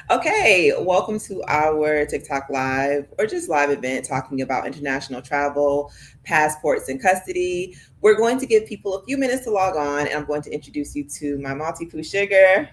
Okay, welcome to our TikTok live or just live event talking about international travel, passports, and custody. We're going to give people a few minutes to log on, and I'm going to introduce you to my Malty Poo Sugar,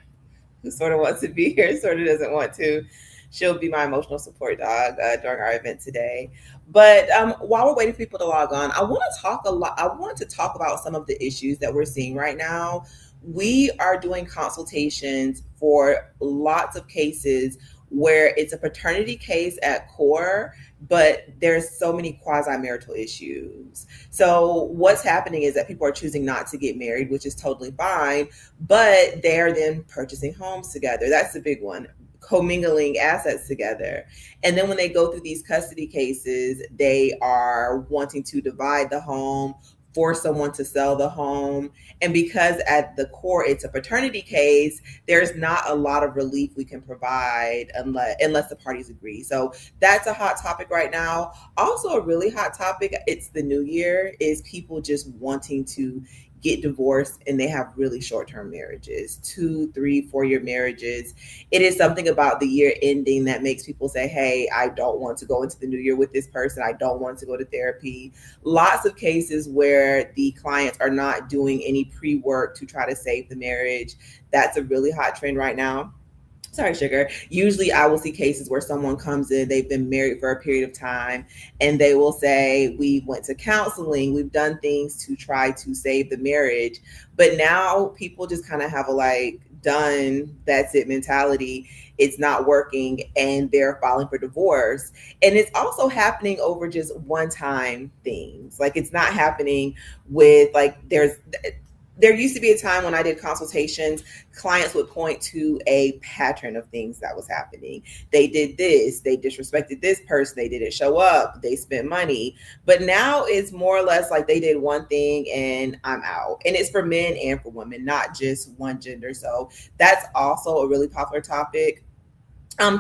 who sort of wants to be here, sort of doesn't want to. She'll be my emotional support dog during our event today. But while we're waiting for people to log on, I want to talk a lot. I want to talk about some of the issues that we're seeing right now. We are doing consultations for lots of cases where it's a paternity case at core, but there's so many quasi-marital issues. So what's happening is that people are choosing not to get married, which is totally fine, but they're then purchasing homes together. That's the big one. Commingling assets together. And then when they go through these custody cases, they are wanting to divide the home, force someone to sell the home. And because at the core it's a paternity case, there's not a lot of relief we can provide unless the parties agree. So that's a hot topic right now. Also a really hot topic, it's the new year, is people just wanting to get divorced and they have really short-term marriages, 2, 3, 4 year marriages. It is something about the year ending that makes people say, hey, I don't want to go into the new year with this person. I don't want to go to therapy. Lots of cases where the clients are not doing any pre-work to try to save the marriage. That's a really hot trend right now. Sorry, sugar. Usually I will see cases where someone comes in, they've been married for a period of time, and they will say, we went to counseling, we've done things to try to save the marriage. But now people just kind of have a like, done, that's it mentality. It's not working, and they're filing for divorce. And it's also happening over just one time things. Like, it's not happening with like, there used to be a time when I did consultations, clients would point to a pattern of things that was happening. They did this, they disrespected this person, they didn't show up, they spent money. But now it's more or less like they did one thing and I'm out. And it's for men and for women, not just one gender. So that's also a really popular topic.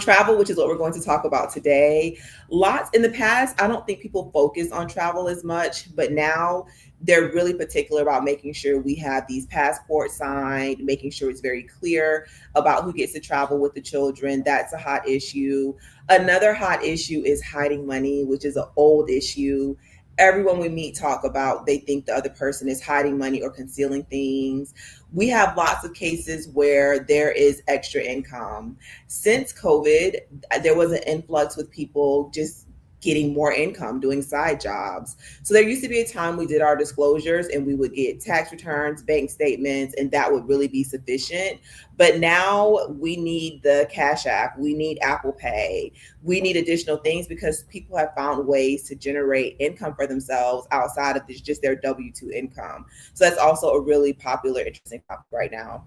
Travel, which is what we're going to talk about today. Lots in the past, I don't think people focus on travel as much, but now they're really particular about making sure we have these passports signed, making sure it's very clear about who gets to travel with the children. That's a hot issue. Another hot issue is hiding money, which is an old issue. Everyone we meet talk about they think the other person is hiding money or concealing things. We have lots of cases where there is extra income. Since COVID, there was an influx with people just getting more income, doing side jobs. So there used to be a time we did our disclosures and we would get tax returns, bank statements, and that would really be sufficient. But now we need the Cash App, we need Apple Pay, we need additional things because people have found ways to generate income for themselves outside of this, just their W-2 income. So that's also a really popular, interesting topic right now.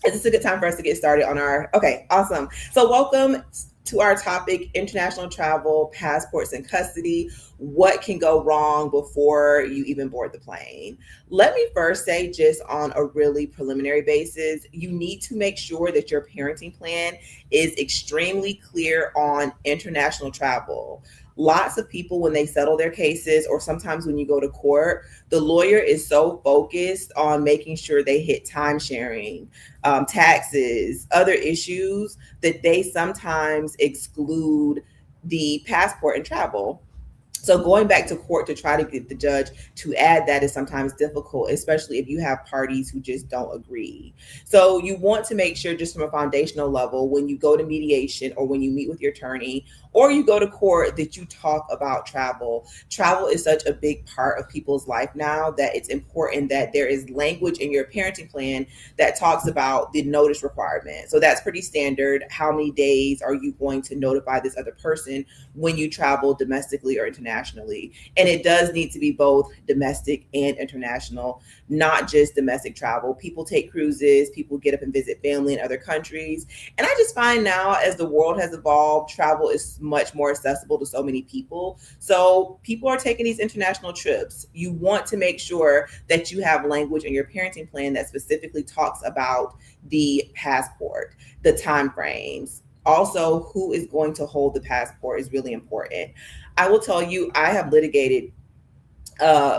Is this a good time for us to get started on our? Okay, awesome. So welcome to our topic, international travel, passports, and custody. What can go wrong before you even board the plane? Let me first say, just on a really preliminary basis, you need to make sure that your parenting plan is extremely clear on international travel. Lots of people, when they settle their cases, or sometimes when you go to court, the lawyer is so focused on making sure they hit time sharing, taxes, other issues, that they sometimes exclude the passport and travel. So going back to court to try to get the judge to add that is sometimes difficult, especially if you have parties who just don't agree. So you want to make sure, just from a foundational level, when you go to mediation or when you meet with your attorney or you go to court, that you talk about travel. Travel is such a big part of people's life now that it's important that there is language in your parenting plan that talks about the notice requirement. So that's pretty standard. How many days are you going to notify this other person when you travel domestically or internationally? And it does need to be both domestic and international, not just domestic travel. People take cruises, people get up and visit family in other countries. And I just find now, as the world has evolved, travel is much more accessible to so many people. So people are taking these international trips. You want to make sure that you have language in your parenting plan that specifically talks about the passport, the time frames. Also, who is going to hold the passport is really important. I will tell you, I have litigated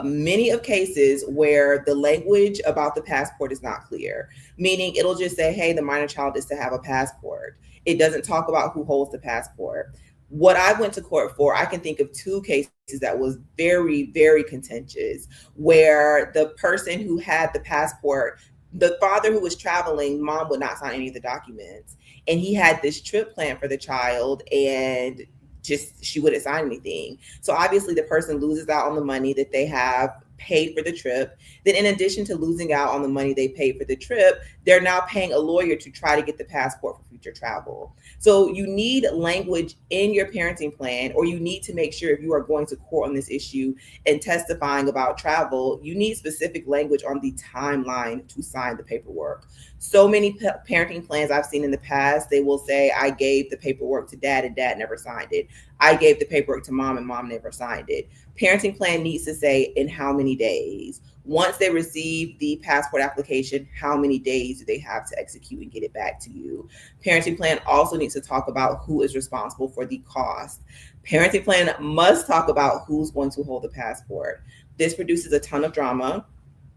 many of cases where the language about the passport is not clear, meaning it'll just say, hey, the minor child is to have a passport. It doesn't talk about who holds the passport. What I went to court for, I can think of two cases that was very, very contentious, where the person who had the passport, the father who was traveling, mom would not sign any of the documents. And he had this trip planned for the child, and just she wouldn't sign anything. So obviously the person loses out on the money that they have paid for the trip. Then in addition to losing out on the money they paid for the trip, they're now paying a lawyer to try to get the passport for future travel. So you need language in your parenting plan, or you need to make sure if you are going to court on this issue and testifying about travel, you need specific language on the timeline to sign the paperwork. So many parenting plans I've seen in the past, they will say, I gave the paperwork to dad and dad never signed it. I gave the paperwork to mom and mom never signed it. Parenting plan needs to say in how many days. Once they receive the passport application, how many days do they have to execute and get it back to you? Parenting plan also needs to talk about who is responsible for the cost. Parenting plan must talk about who's going to hold the passport. This produces a ton of drama.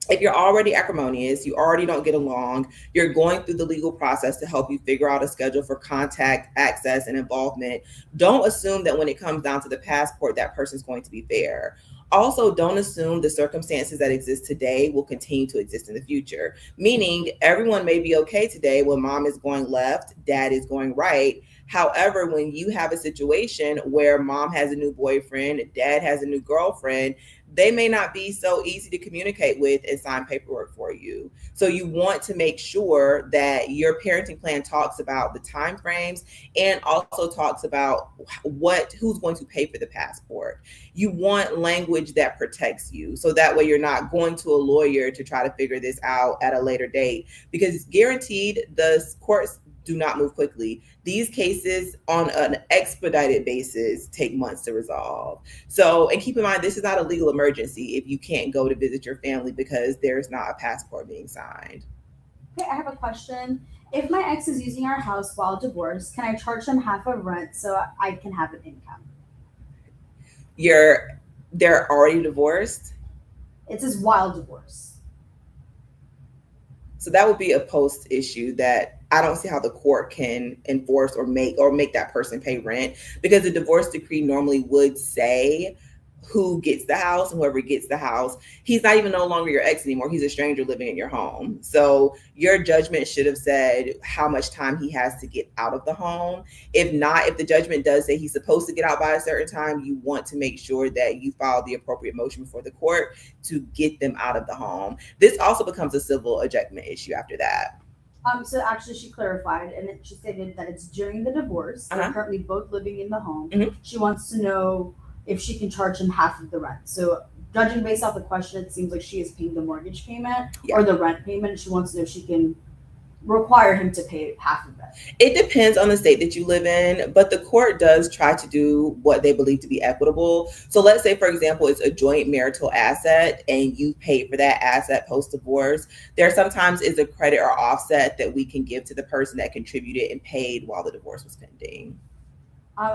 If you're already acrimonious, you already don't get along, you're going through the legal process to help you figure out a schedule for contact, access, and involvement, don't assume that when it comes down to the passport, that person's going to be fair. Also, don't assume the circumstances that exist today will continue to exist in the future. Meaning, everyone may be okay today when mom is going left, dad is going right. However, when you have a situation where mom has a new boyfriend, dad has a new girlfriend, they may not be so easy to communicate with and sign paperwork for you. So you want to make sure that your parenting plan talks about the timeframes and also talks about who's going to pay for the passport. You want language that protects you, so that way you're not going to a lawyer to try to figure this out at a later date, because guaranteed the courts do not move quickly. These cases on an expedited basis take months to resolve. So, and keep in mind, this is not a legal emergency if you can't go to visit your family because there's not a passport being signed. Okay, I have a question. If my ex is using our house while divorced, can I charge them half of rent so I can have an income? They're already divorced. It says while divorced. So that would be a post issue that I don't see how the court can enforce or make that person pay rent, because the divorce decree normally would say who gets the house, and whoever gets the house, he's not even no longer your ex anymore. He's a stranger living in your home. So your judgment should have said how much time he has to get out of the home. If not, if the judgment does say he's supposed to get out by a certain time, you want to make sure that you file the appropriate motion before the court to get them out of the home. This also becomes a civil ejectment issue after that. So actually, she clarified, and she stated that it's during the divorce. They're currently both living in the home. She wants to know if she can charge him half of the rent. So, judging based off the question, it seems like she is paying the mortgage payment or the rent payment. She wants to know if she can require him to pay half of it. It depends on the state that you live in, but the court does try to do what they believe to be equitable. So let's say, for example, it's a joint marital asset and you pay for that asset post-divorce. There sometimes is a credit or offset that we can give to the person that contributed and paid while the divorce was pending.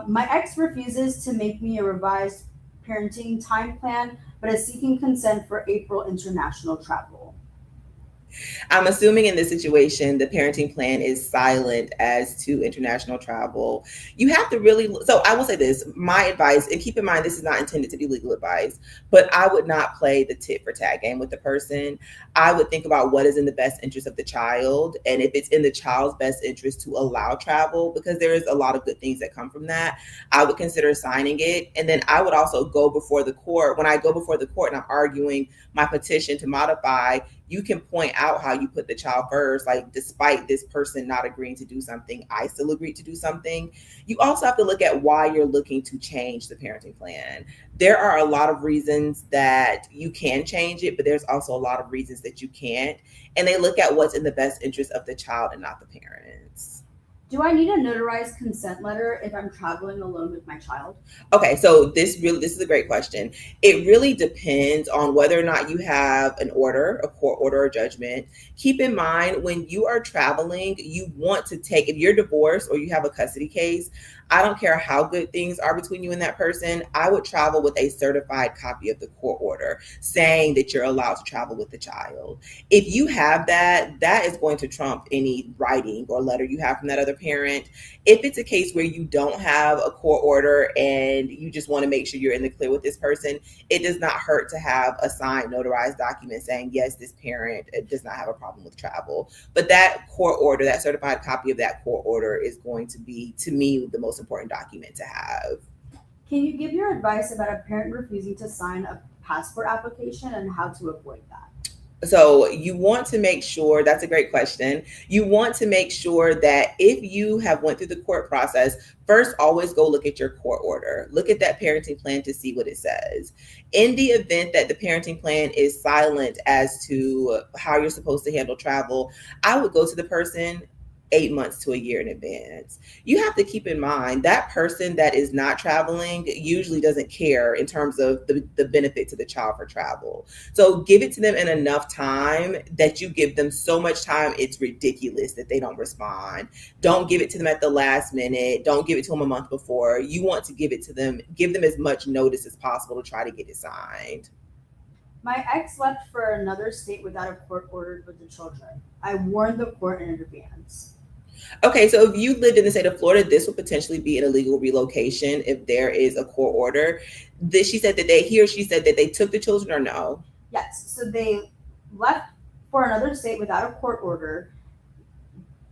My ex refuses to make me a revised parenting time plan, but is seeking consent for April international travel. I'm assuming in this situation, the parenting plan is silent as to international travel. You have to really, so I will say this, my advice, and keep in mind, this is not intended to be legal advice, but I would not play the tit for tat game with the person. I would think about what is in the best interest of the child. And if it's in the child's best interest to allow travel, because there is a lot of good things that come from that, I would consider signing it. And then I would also go before the court. When I go before the court and I'm arguing my petition to modify, you can point out how you put the child first. Like, despite this person not agreeing to do something, I still agreed to do something. You also have to look at why you're looking to change the parenting plan. There are a lot of reasons that you can change it, but there's also a lot of reasons that you can't. And they look at what's in the best interest of the child and not the parents. Do I need a notarized consent letter if I'm traveling alone with my child? Okay, so this is a great question. It really depends on whether or not you have an order, a court order or judgment. Keep in mind, when you are traveling, you want to take, if you're divorced or you have a custody case, I don't care how good things are between you and that person, I would travel with a certified copy of the court order saying that you're allowed to travel with the child. If you have that, that is going to trump any writing or letter you have from that other parent. If it's a case where you don't have a court order and you just want to make sure you're in the clear with this person, it does not hurt to have a signed notarized document saying, yes, this parent does not have a problem with travel. But that court order, that certified copy of that court order is going to be, to me, the most important document to have. Can you give your advice about a parent refusing to sign a passport application and how to avoid that? So you want to make sure, that's a great question. You want to make sure that if you have went through the court process, first, always go look at your court order. Look at that parenting plan to see what it says. In the event that the parenting plan is silent as to how you're supposed to handle travel, I would go to the person 8 months to a year in advance. You have to keep in mind that person that is not traveling usually doesn't care in terms of the benefit to the child for travel. So give it to them in enough time that you give them so much time, it's ridiculous that they don't respond. Don't give it to them at the last minute. Don't give it to them a month before. You want to give it to them, give them as much notice as possible to try to get it signed. My ex left for another state without a court order with the children. I warned the court in advance. Okay, so if you lived in the state of Florida, this would potentially be an illegal relocation if there is a court order. She said that he or she said that they took the children, or no? Yes, so they left for another state without a court order.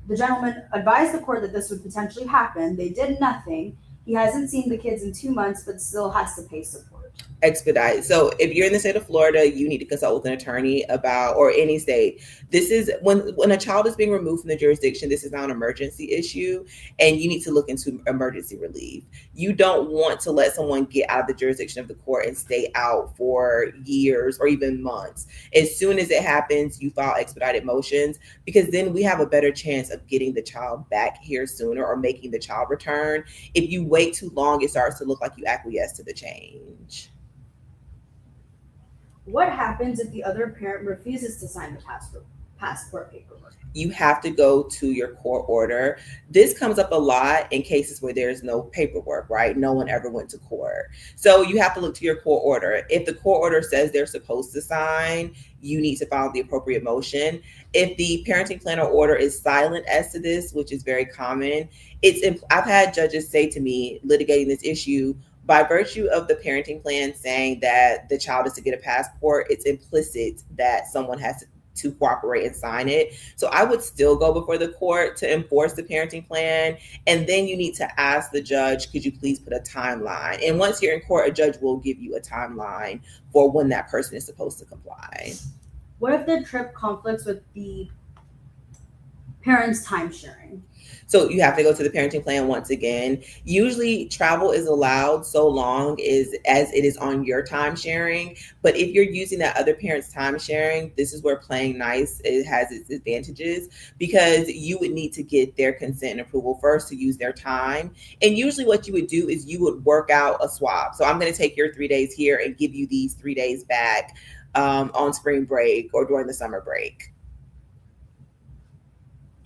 The gentleman advised the court that this would potentially happen. They did nothing. He hasn't seen the kids in 2 months, but still has to pay support. Expedite. So if you're in the state of Florida, you need to consult with an attorney about, or any state. This is when a child is being removed from the jurisdiction, this is not an emergency issue, and you need to look into emergency relief. You don't want to let someone get out of the jurisdiction of the court and stay out for years or even months. As soon as it happens, you file expedited motions, because then we have a better chance of getting the child back here sooner or making the child return. If you wait too long, it starts to look like you acquiesce to the change. What happens if the other parent refuses to sign the passport paperwork? You have to go to your court order. This comes up a lot in cases where there's no paperwork, right? No one ever went to court. So you have to look to your court order. If the court order says they're supposed to sign, you need to file the appropriate motion. If the parenting plan or order is silent as to this, which is very common, I've had judges say to me, litigating this issue, by virtue of the parenting plan saying that the child is to get a passport, it's implicit that someone has to cooperate and sign it. So I would still go before the court to enforce the parenting plan. And then you need to ask the judge, could you please put a timeline? And once you're in court, a judge will give you a timeline for when that person is supposed to comply. What if the trip conflicts with the parents' time sharing? So you have to go to the parenting plan once again. Usually travel is allowed so long as it is on your time sharing. But if you're using that other parent's time sharing, this is where playing nice, it has its advantages, because you would need to get their consent and approval first to use their time. And usually what you would do is you would work out a swap. So I'm going to take your 3 days here and give you these 3 days back on spring break or during the summer break.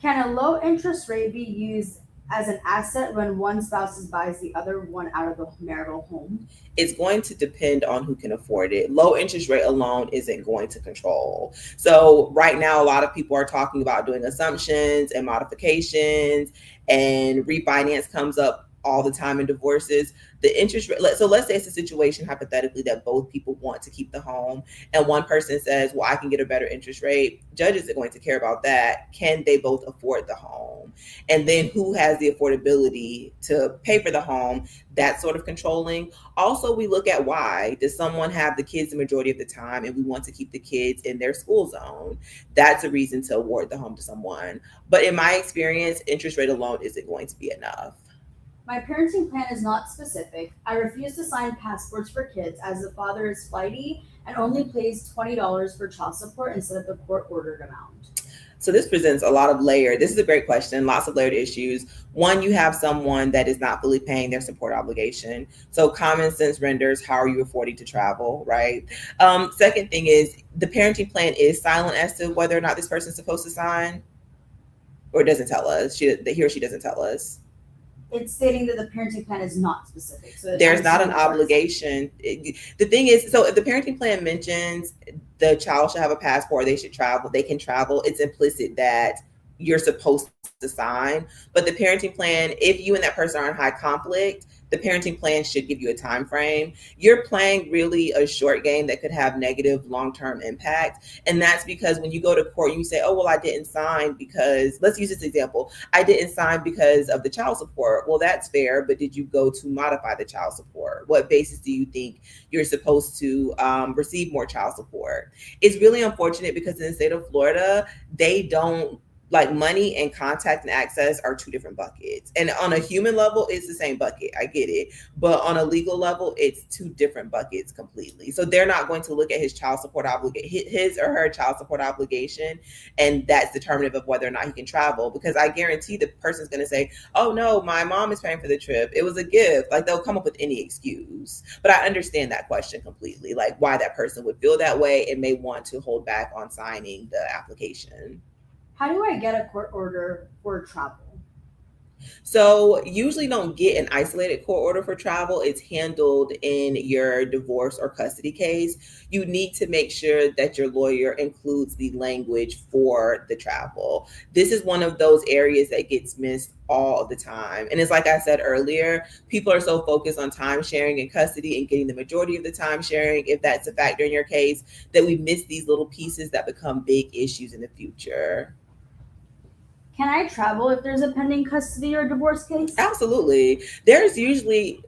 Can a low interest rate be used as an asset when one spouse buys the other one out of the marital home? It's going to depend on who can afford it. Low interest rate alone isn't going to control. So right now, a lot of people are talking about doing assumptions and modifications, and refinance comes up all the time in divorces. The interest rate, so let's say it's a situation hypothetically that both people want to keep the home and one person says, well, I can get a better interest rate. Judges are going to care about that. Can they both afford the home? And then who has the affordability to pay for the home? That's sort of controlling. Also, we look at why. Does someone have the kids the majority of the time and we want to keep the kids in their school zone? That's a reason to award the home to someone. But in my experience, interest rate alone isn't going to be enough. My parenting plan is not specific. I refuse to sign passports for kids as the father is flighty and only pays $20 for child support instead of the court-ordered amount. So this presents a lot of this is a great question, lots of layered issues. One, you have someone that is not fully paying their support obligation. So common sense renders, how are you affording to travel, right? Second thing is the parenting plan is silent as to whether or not this person is supposed to sign, or it doesn't tell us. He or she doesn't tell us. It's stating that the parenting plan is not specific. So there's not an obligation. The thing is, so if the parenting plan mentions the child should have a passport, they should travel, they can travel, it's implicit that you're supposed to sign. But the parenting plan, if you and that person are in high conflict, the parenting plan should give you a time frame. You're playing really a short game that could have negative long-term impact. And that's because when you go to court, you say, oh, well, I didn't sign because, let's use this example. I didn't sign because of the child support. Well, that's fair, but did you go to modify the child support? What basis do you think you're supposed to receive more child support? It's really unfortunate because in the state of Florida, they don't, like, money and contact and access are two different buckets. And on a human level, it's the same bucket. I get it. But on a legal level, it's two different buckets completely. So they're not going to look at his child support obligation, his or her child support obligation, and that's determinative of whether or not he can travel. Because I guarantee the person's going to say, oh no, my mom is paying for the trip. It was a gift. Like, they'll come up with any excuse. But I understand that question completely, like why that person would feel that way and may want to hold back on signing the application. How do I get a court order for travel? So usually don't get an isolated court order for travel. It's handled in your divorce or custody case. You need to make sure that your lawyer includes the language for the travel. This is one of those areas that gets missed all of the time. And it's like I said earlier, people are so focused on time sharing and custody and getting the majority of the time sharing, if that's a factor in your case, that we miss these little pieces that become big issues in the future. Can I travel if there's a pending custody or divorce case? Absolutely. There's usually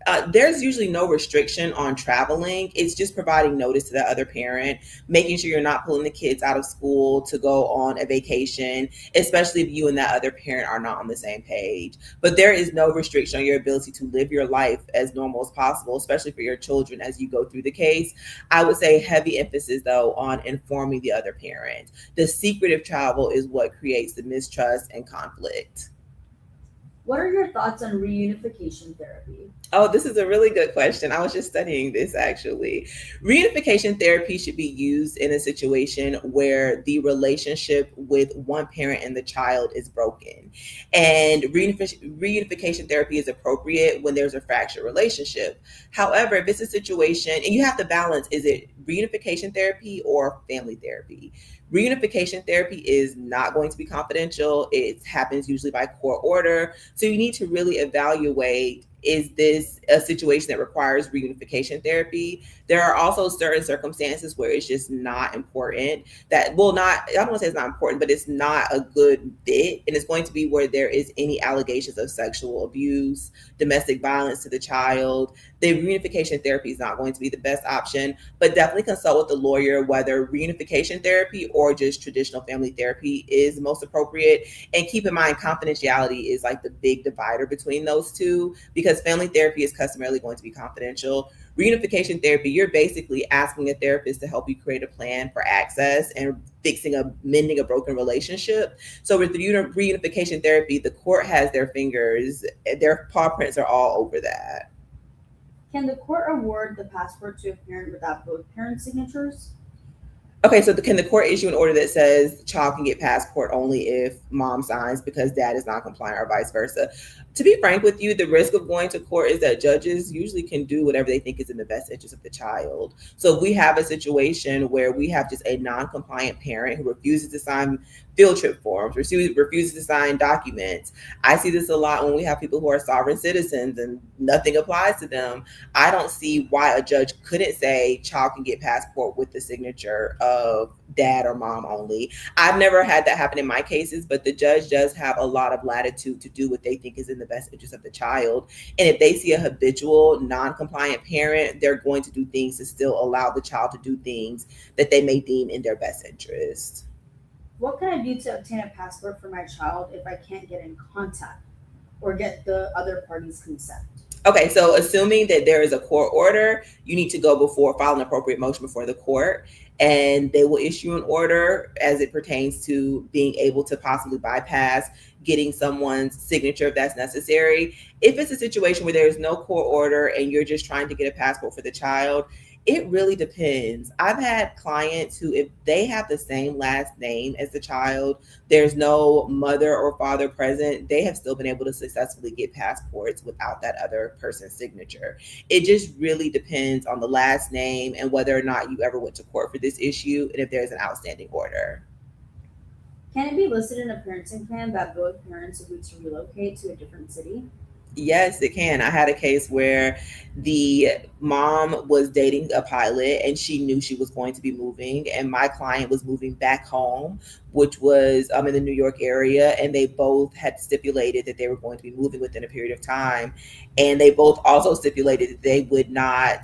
no restriction on traveling. It's just providing notice to the other parent, making sure you're not pulling the kids out of school to go on a vacation, especially if you and that other parent are not on the same page. But there is no restriction on your ability to live your life as normal as possible, especially for your children as you go through the case. I would say heavy emphasis though on informing the other parent. The secretive travel is what creates the mistrust and conflict. What are your thoughts on reunification therapy? Oh, this is a really good question. I was just studying this actually. Reunification therapy should be used in a situation where the relationship with one parent and the child is broken. And reunification therapy is appropriate when there's a fractured relationship. However, if it's a situation, and you have to balance, is it reunification therapy or family therapy? Reunification therapy is not going to be confidential. It happens usually by court order. So you need to really evaluate, is this a situation that requires reunification therapy? There are also certain circumstances where it's just not important. That, well, not, I don't want to say it's not important, but it's not a good fit. And it's going to be where there is any allegations of sexual abuse, domestic violence to the child. The reunification therapy is not going to be the best option, but definitely consult with the lawyer whether reunification therapy or just traditional family therapy is most appropriate. And keep in mind, confidentiality is like the big divider between those two, because family therapy is customarily going to be confidential. Reunification therapy, you're basically asking a therapist to help you create a plan for access and mending a broken relationship. So with the reunification therapy, the court has their fingers, their paw prints are all over that. Can the court award the passport to a parent without both parents' signatures? Okay, so can the court issue an order that says child can get passport only if mom signs because dad is not compliant, or vice versa? To be frank with you, the risk of going to court is that judges usually can do whatever they think is in the best interest of the child. So if we have a situation where we have just a non-compliant parent who refuses to sign field trip forms, refuses to sign documents. I see this a lot when we have people who are sovereign citizens and nothing applies to them. I don't see why a judge couldn't say child can get passport with the signature of dad or mom only. I've never had that happen in my cases, but the judge does have a lot of latitude to do what they think is in the best interest of the child. And if they see a habitual, non-compliant parent, they're going to do things to still allow the child to do things that they may deem in their best interest. What can I do to obtain a passport for my child if I can't get in contact or get the other party's consent? Okay, so assuming that there is a court order, you need to go file an appropriate motion before the court, and they will issue an order as it pertains to being able to possibly bypass getting someone's signature if that's necessary. If it's a situation where there is no court order and you're just trying to get a passport for the child, it really depends. I've had clients who, if they have the same last name as the child, there's no mother or father present, they have still been able to successfully get passports without that other person's signature. It just really depends on the last name and whether or not you ever went to court for this issue and if there's an outstanding order. Can it be listed in a parenting plan that both parents agree to relocate to a different city? Yes, it can. I had a case where the mom was dating a pilot and she knew she was going to be moving, and my client was moving back home, which was in the New York area, and they both had stipulated that they were going to be moving within a period of time, and they both also stipulated that they would not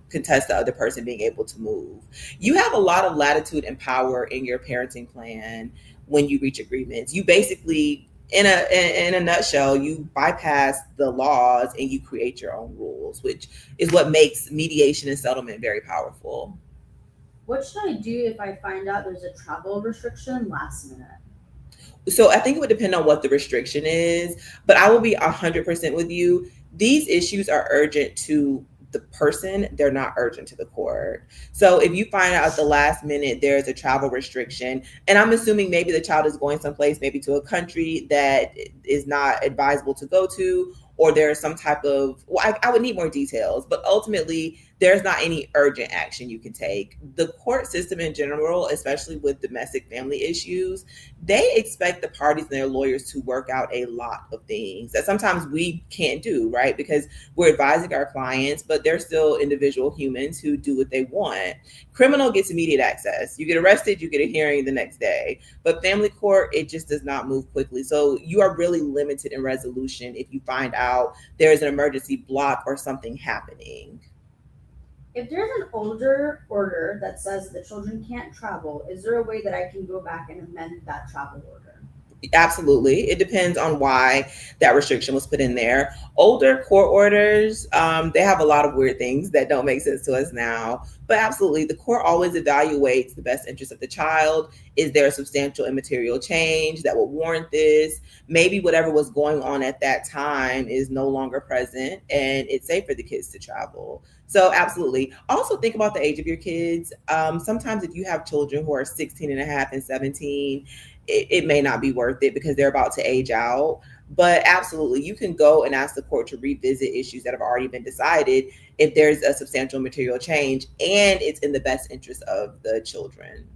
contest the other person being able to move. You have a lot of latitude and power in your parenting plan when you reach agreements. You basically, in a nutshell, you bypass the laws and you create your own rules, which is what makes mediation and settlement very powerful. What should I do if I find out there's a travel restriction last minute? So I think it would depend on what the restriction is, but I will be 100% with you. These issues are urgent to the person, they're not urgent to the court. So if you find out at the last minute there's a travel restriction, and I'm assuming maybe the child is going someplace, maybe to a country that is not advisable to go to, or there's some type of, well, I would need more details, but ultimately there's not any urgent action you can take. The court system in general, especially with domestic family issues, they expect the parties and their lawyers to work out a lot of things that sometimes we can't do, right? Because we're advising our clients, but they're still individual humans who do what they want. Criminal gets immediate access. You get arrested, you get a hearing the next day. But family court, it just does not move quickly. So you are really limited in resolution if you find out there's an emergency block or something happening. If there's an older order that says the children can't travel, is there a way that I can go back and amend that travel order? Absolutely. It depends on why that restriction was put in there. Older court orders, they have a lot of weird things that don't make sense to us now. But absolutely, the court always evaluates the best interest of the child. Is there a substantial immaterial change that will warrant this? Maybe whatever was going on at that time is no longer present and it's safe for the kids to travel. So absolutely. Also think about the age of your kids. Sometimes if you have children who are 16 and a half and 17, it may not be worth it because they're about to age out. But absolutely, you can go and ask the court to revisit issues that have already been decided if there's a substantial material change and it's in the best interest of the children.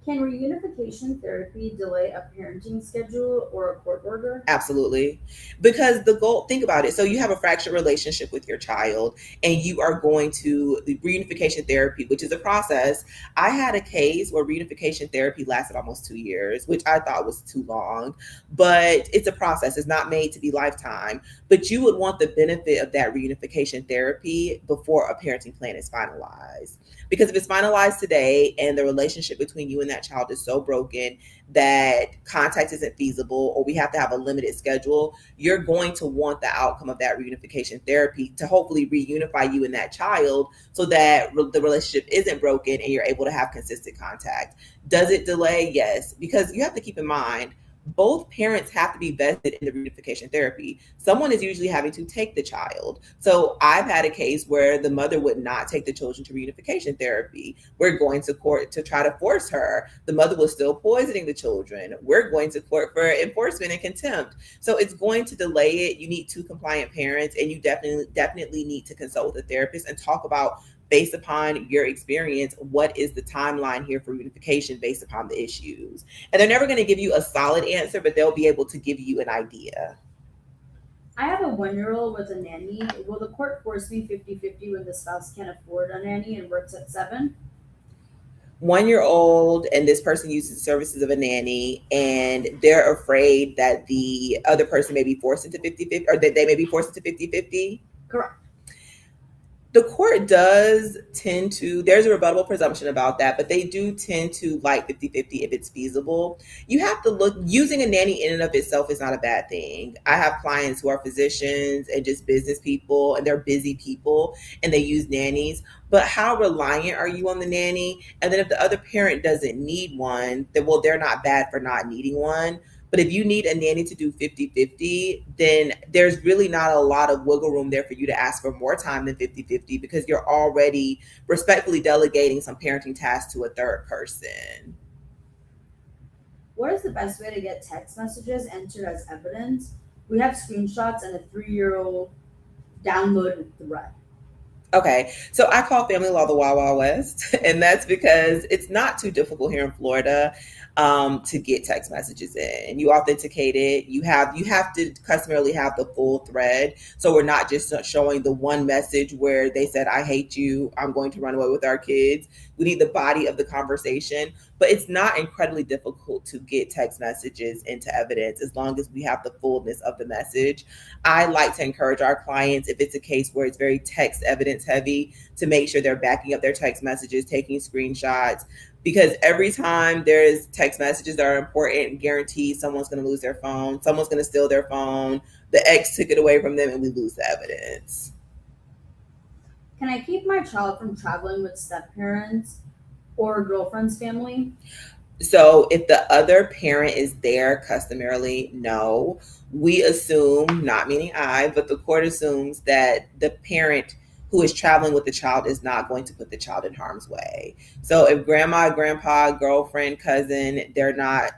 Can reunification therapy delay a parenting schedule or a court order? Absolutely. Because the goal, think about it. So you have a fractured relationship with your child and you are going to the reunification therapy, which is a process. I had a case where reunification therapy lasted almost 2 years, which I thought was too long, but it's a process. It's not made to be lifetime, but you would want the benefit of that reunification therapy before a parenting plan is finalized. Because if it's finalized today and the relationship between you and that child is so broken that contact isn't feasible or we have to have a limited schedule, you're going to want the outcome of that reunification therapy to hopefully reunify you and that child so that the relationship isn't broken and you're able to have consistent contact. Does it delay? Yes, because you have to keep in mind both parents have to be vested in the reunification therapy. Someone is usually having to take the child. So I've had a case where the mother would not take the children to reunification therapy. We're going to court to try to force her. The mother was still poisoning the children. We're going to court for enforcement and contempt. So it's going to delay it. You need two compliant parents, and you definitely need to consult with a therapist and talk about, based upon your experience, what is the timeline here for reunification based upon the issues. And they're never going to give you a solid answer, but they'll be able to give you an idea. I have a 1-year-old with a nanny. Will the court force me 50-50 when the spouse can't afford a nanny and works at 7? 1 year old, and this person uses the services of a nanny, and they're afraid that the other person may be forced into 50-50, or that they may be forced into 50-50. Correct. The court does tend to, there's a rebuttable presumption about that, but they do tend to like 50-50 if it's feasible. You have to look, using a nanny in and of itself is not a bad thing. I have clients who are physicians and just business people, and they're busy people and they use nannies. But how reliant are you on the nanny? And then if the other parent doesn't need one, then well, they're not bad for not needing one. But if you need a nanny to do 50-50, then there's really not a lot of wiggle room there for you to ask for more time than 50-50 because you're already respectfully delegating some parenting tasks to a third person. What is the best way to get text messages entered as evidence? We have screenshots and a 3-year-old downloaded thread. Okay, so I call family law the Wild Wild West, and that's because it's not too difficult here in Florida to get text messages in. You authenticate it. You have to customarily have the full thread, so we're not just showing the one message where they said, "I hate you. I'm going to run away with our kids." We need the body of the conversation, but it's not incredibly difficult to get text messages into evidence as long as we have the fullness of the message. I like to encourage our clients, if it's a case where it's very text evidence heavy, to make sure they're backing up their text messages, taking screenshots, because every time there's text messages that are important, guaranteed someone's going to lose their phone, someone's going to steal their phone, the ex took it away from them, and we lose the evidence. Can I keep my child from traveling with step parents or girlfriend's family? So if the other parent is there, customarily, no. We assume, not meaning I, but the court assumes that the parent who is traveling with the child is not going to put the child in harm's way. So if grandma, grandpa, girlfriend, cousin, they're not,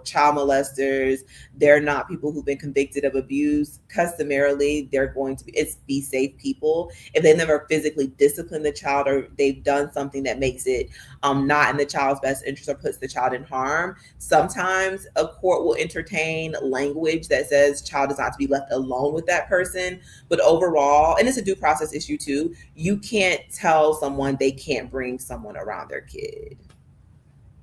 child molesters, they're not people who've been convicted of abuse, customarily, they're going to be safe people. If they never physically discipline the child or they've done something that makes it not in the child's best interest or puts the child in harm. Sometimes a court will entertain language that says child is not to be left alone with that person. But overall, and it's a due process issue too, you can't tell someone they can't bring someone around their kid.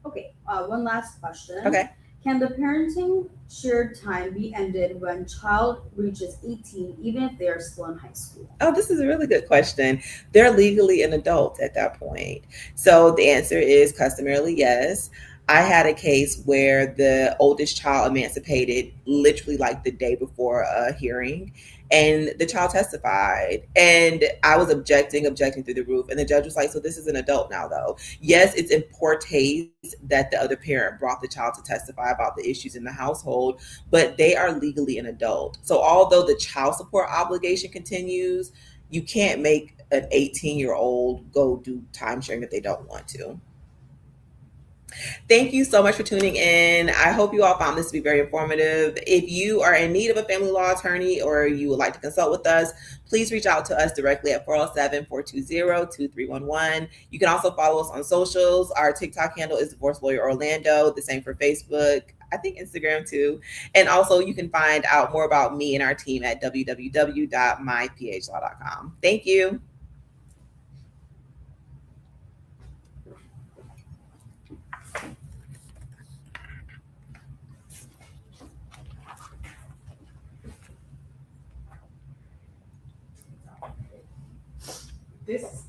Okay, one last question. Okay. Can the parenting shared time be ended when child reaches 18, even if they are still in high school? Oh, this is a really good question. They're legally an adult at that point. So the answer is customarily yes. I had a case where the oldest child emancipated literally like the day before a hearing, and the child testified. And I was objecting through the roof. And the judge was like, "So this is an adult now, though." Yes, it's in poor taste that the other parent brought the child to testify about the issues in the household, but they are legally an adult. So although the child support obligation continues, you can't make an 18-year-old go do time sharing if they don't want to. Thank you so much for tuning in. I hope you all found this to be very informative. If you are in need of a family law attorney or you would like to consult with us, please reach out to us directly at 407-420-2311. You can also follow us on socials. Our TikTok handle is Divorce Lawyer Orlando, the same for Facebook. I think Instagram too. And also you can find out more about me and our team at www.myphlaw.com. Thank you. This